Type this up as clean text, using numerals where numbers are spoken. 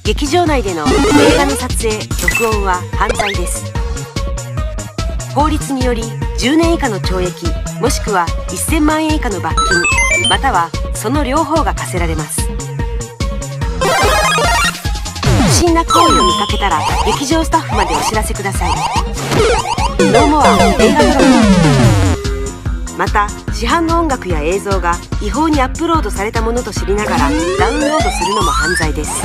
劇場内での映画の撮影・録音は犯罪です。法律により10年以下の懲役もしくは1000万円以下の罰金またはその両方が課せられます。不審な行為を見かけたら劇場スタッフまでお知らせください。ノーモア映画ブログ。また市販の音楽や映像が違法にアップロードされたものと知りながらダウンロードするのも犯罪です。